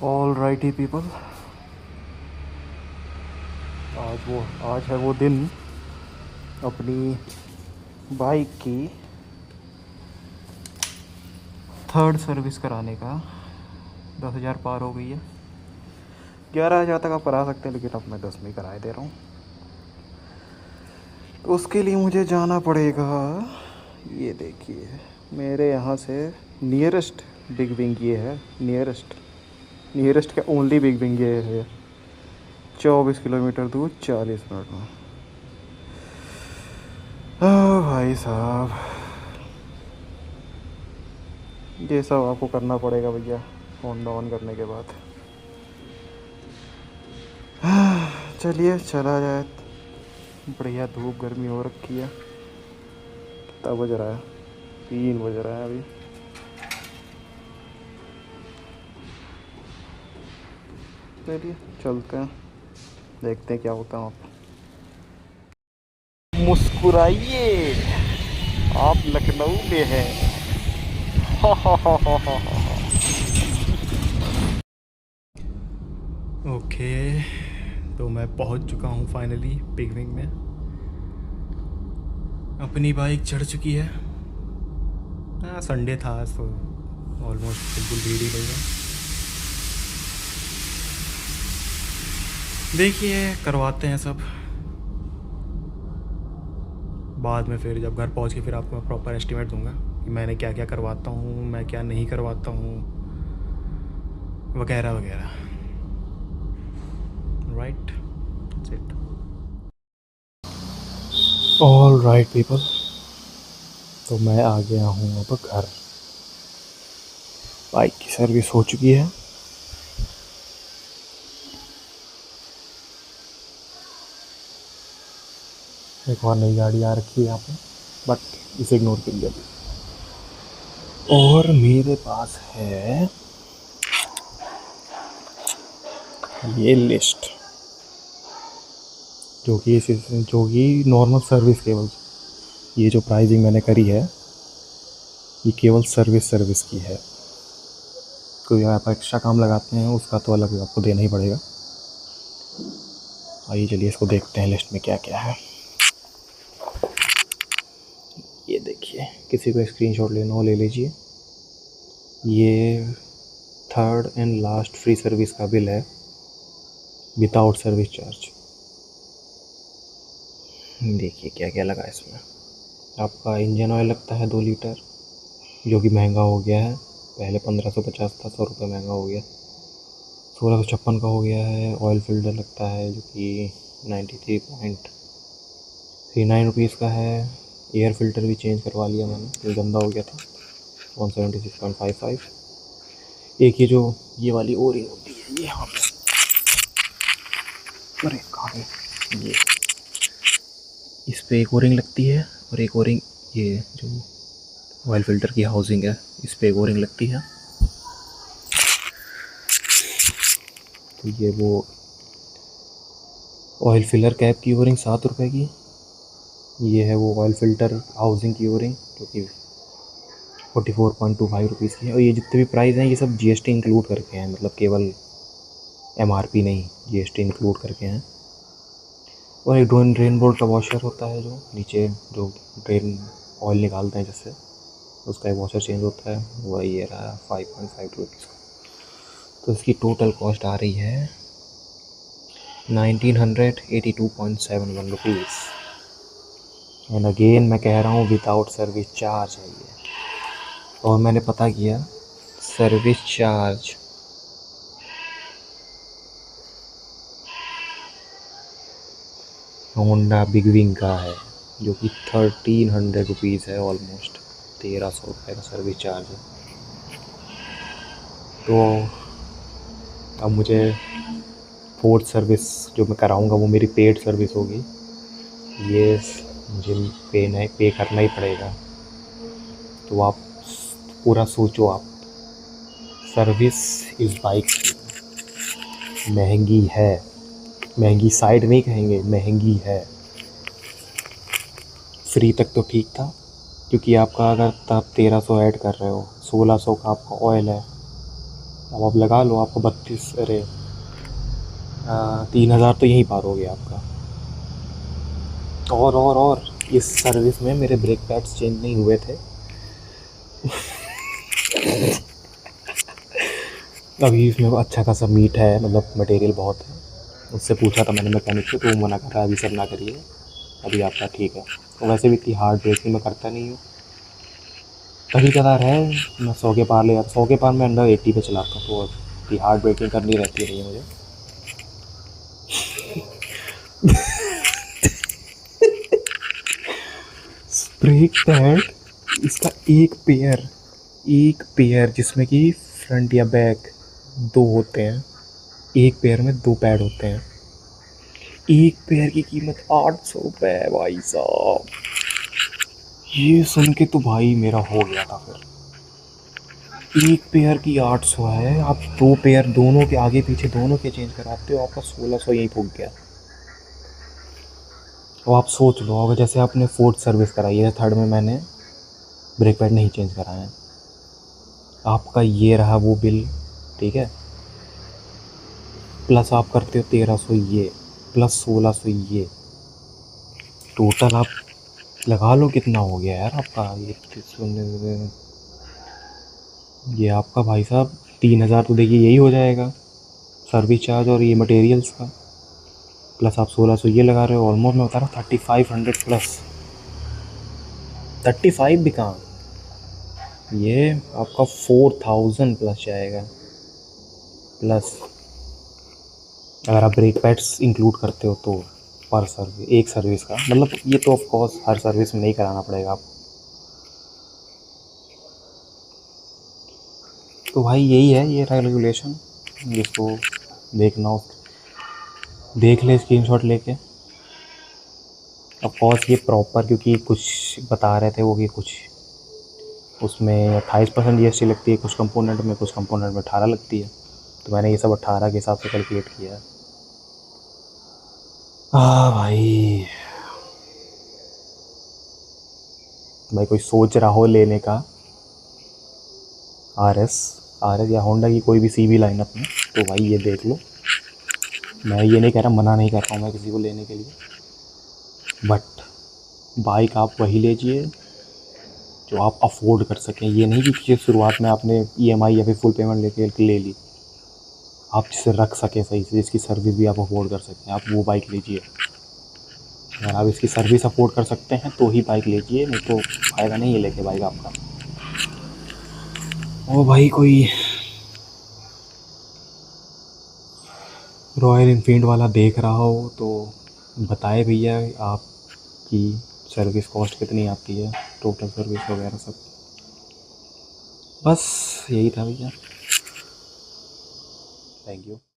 All righty people, आज है वो दिन अपनी बाइक की थर्ड सर्विस कराने का। 10,000 पार हो गई है। 11,000 तक आप करा सकते हैं, लेकिन अब मैं 10 में ही कराए दे रहा हूँ। तो उसके लिए मुझे जाना पड़ेगा। ये देखिए, मेरे यहाँ से नियरेस्ट बिग विंग ये है। नियरेस्ट का ओनली बिग विंग ये है। 24 किलोमीटर दूर 40 मिनट में। भाई साहब, ये सब आपको करना पड़ेगा भैया फोन ऑन करने के बाद। चलिए चला जाए। बढ़िया धूप गर्मी हो रखी है। कितना बज रहा है? 3 बज रहा है अभी। चलिए चलते हैं, देखते हैं क्या होता है वहाँ। मुस्कुराइए, आप लखनऊ में हैं। ओके, तो मैं पहुंच चुका हूं फाइनली बिग विंग में। अपनी बाइक चढ़ चुकी है। हाँ, संडे था तो ऑलमोस्ट बिल्कुल भीड़ ही नहीं है। देखिए करवाते हैं सब, बाद में फिर जब घर पहुंच के फिर आपको मैं प्रॉपर एस्टिमेट दूंगा कि मैंने क्या क्या करवाता हूँ, मैं क्या नहीं करवाता हूँ, वगैरह वगैरह। Right, that's it. All right people, तो मैं आ गया हूँ अब घर। बाइक की सर्विस हो चुकी है। एक और नई गाड़ी आ रखी है यहाँ पे, बट इसे इग्नोर कीजिए अभी। और मेरे पास है ये लिस्ट, जो कि नॉर्मल सर्विस केवल, ये जो प्राइसिंग मैंने करी है ये केवल सर्विस की है। कोई आप एक्स्ट्रा काम लगाते हैं उसका तो अलग आपको देना ही पड़ेगा। आइए चलिए इसको देखते हैं लिस्ट में क्या क्या है। ये देखिए, किसी को स्क्रीनशॉट लेना हो ले लीजिए। ये third and last free service का बिल है, विदाउट सर्विस चार्ज। देखिए क्या क्या लगा इसमें। आपका इंजन ऑयल लगता है 2 लीटर, जो कि महंगा हो गया है। पहले 1550 था, 100 रुपये महंगा हो गया। 1656 का हो गया है। ऑयल फिल्टर लगता है जो कि 93.39 रुपीज़ का है। एयर फिल्टर भी चेंज करवा लिया मैंने, ये गंदा हो गया था, 176.55। एक ये वाली ओरिंग होती है, ये यहाँ पे, अरे कहाँ है ये, इस पे एक ओरिंग लगती है, और एक ओरिंग ये जो ऑयल फिल्टर की हाउसिंग है इस पे एक ओरिंग लगती है। तो ये वो ऑयल फिलर कैप की ओरिंग 7 रुपये की। ये है वो ऑयल फिल्टर हाउसिंग की ओरिंग जो कि 44.25 रुपीज़ की है। और ये जितने भी प्राइस हैं ये सब जीएसटी इंक्लूड करके हैं, मतलब केवल एमआरपी नहीं, जीएसटी इंक्लूड करके हैं। और एक ड्रेन बोल्ट का वॉशर होता है, जो नीचे जो ड्रेन ऑयल निकालते हैं जिससे, उसका एक वॉशर चेंज होता है, वही ये रहा 5.5 रुपीज़ का। तो इसकी टोटल कॉस्ट आ रही है 1982.71 रुपीज़। एंड अगेन मैं कह रहा हूँ विदाउट सर्विस चार्ज है ये। और मैंने पता किया, service charge Honda big wing का है, जो कि 1300 रुपीज़ है, ऑलमोस्ट 1300 रुपये का सर्विस चार्ज है। तो अब मुझे फोर्थ सर्विस जो मैं कराऊंगा वो मेरी पेड सर्विस होगी। ये मुझे पे करना ही पड़ेगा। तो आप पूरा सोचो, आप सर्विस इस बाइक की महंगी है। महंगी साइड नहीं कहेंगे, महंगी है। फ्री तक तो ठीक था, क्योंकि आपका अगर आप 1300 ऐड कर रहे हो, 1600 का आपका ऑयल है, अब आप लगा लो, आपको 32, अरे 3,000 तो यहीं पार हो गया आपका। और इस सर्विस में मेरे ब्रेक पैड्स चेंज नहीं हुए थे। अभी इसमें अच्छा खासा मीट है, मतलब मटेरियल बहुत है। उससे पूछा था मैंने मैकेनिक से, तो वो मना कर रहा है अभी सर ना करिए, अभी आपका ठीक है। तो वैसे भी इतनी हार्ड ब्रेकिंग मैं करता नहीं हूँ। कभी कभार है, मैं 100 के पार ले जाता, 100 के पार मैं अंडर 80 पे चलाता हूँ, तो इतनी हार्ड ब्रेकिंग करनी रहती नहीं है मुझे। ब्रेक पैड, इसका एक पेयर जिसमें कि फ्रंट या बैक दो होते हैं, एक पेयर में दो पैड होते हैं। एक पेयर की कीमत 800 रुपये भाई साहब। ये सुन के तो भाई मेरा हो गया था फिर। एक पेयर की 800 है, आप दो पेयर दोनों के आगे पीछे दोनों के चेंज कराते हो, आपका 1600 यहीं फूक गया। अब आप सोच लो, अगर जैसे आपने फोर्थ सर्विस कराई है, थर्ड में मैंने ब्रेक पैड नहीं चेंज कराए हैं, आपका ये रहा वो बिल, ठीक है, प्लस आप करते हो 1300 ये, प्लस 1600 ये, टोटल आप लगा लो कितना हो गया यार आपका। ये आपका भाई साहब 3,000 तो देखिए यही हो जाएगा, सर्विस चार्ज और ये मटेरियल्स का, प्लस आप 1600 ये लगा रहे हो, ऑलमोस्ट मैं बता रहा हूँ 3500 प्लस। 35 भी कहाँ, ये आपका 4000 प्लस जाएगा। प्लस अगर आप ब्रेक पैड्स इंक्लूड करते हो तो पर सर्विस, एक सर्विस का मतलब, ये तो ऑफ कोर्स हर सर्विस में नहीं कराना पड़ेगा आपको। तो भाई यही है ये रेगुलेशन, जिसको देखना हो देख ले स्क्रीनशॉट लेके। ऑफ कोर्स ये प्रॉपर, क्योंकि कुछ बता रहे थे वो कि कुछ उसमें 28% GST लगती है कुछ कंपोनेंट में, कुछ कंपोनेंट में 18 लगती है, तो मैंने ये सब 18 के हिसाब से कैलकुलेट किया है। हाँ भाई, भाई कोई सोच रहा हो लेने का RS या होंडा की कोई भी CV लाइनअप में, तो भाई ये देख लो। मैं ये नहीं कह रहा, मना नहीं कर रहा हूँ मैं किसी को लेने के लिए, बट बाइक आप वही लीजिए जो आप अफोर्ड कर सकें। ये नहीं कि शुरुआत में आपने EMI या फिर फुल पेमेंट लेके ले ली, आप जिसे रख सकें सही से, जिसकी सर्विस भी आप अफोर्ड कर सकते हैं, आप वो बाइक लीजिए। अगर आप इसकी सर्विस अफोर्ड कर सकते हैं तो ही बाइक लीजिए, नहीं तो फ़ायदा नहीं है लेके बाइक आपका। ओ भाई, कोई रॉयल इनफील्ड वाला देख रहा हो तो बताए भैया, आपकी सर्विस कॉस्ट कितनी आती है, टोटल सर्विस वगैरह सब। बस यही था भैया, थैंक यू।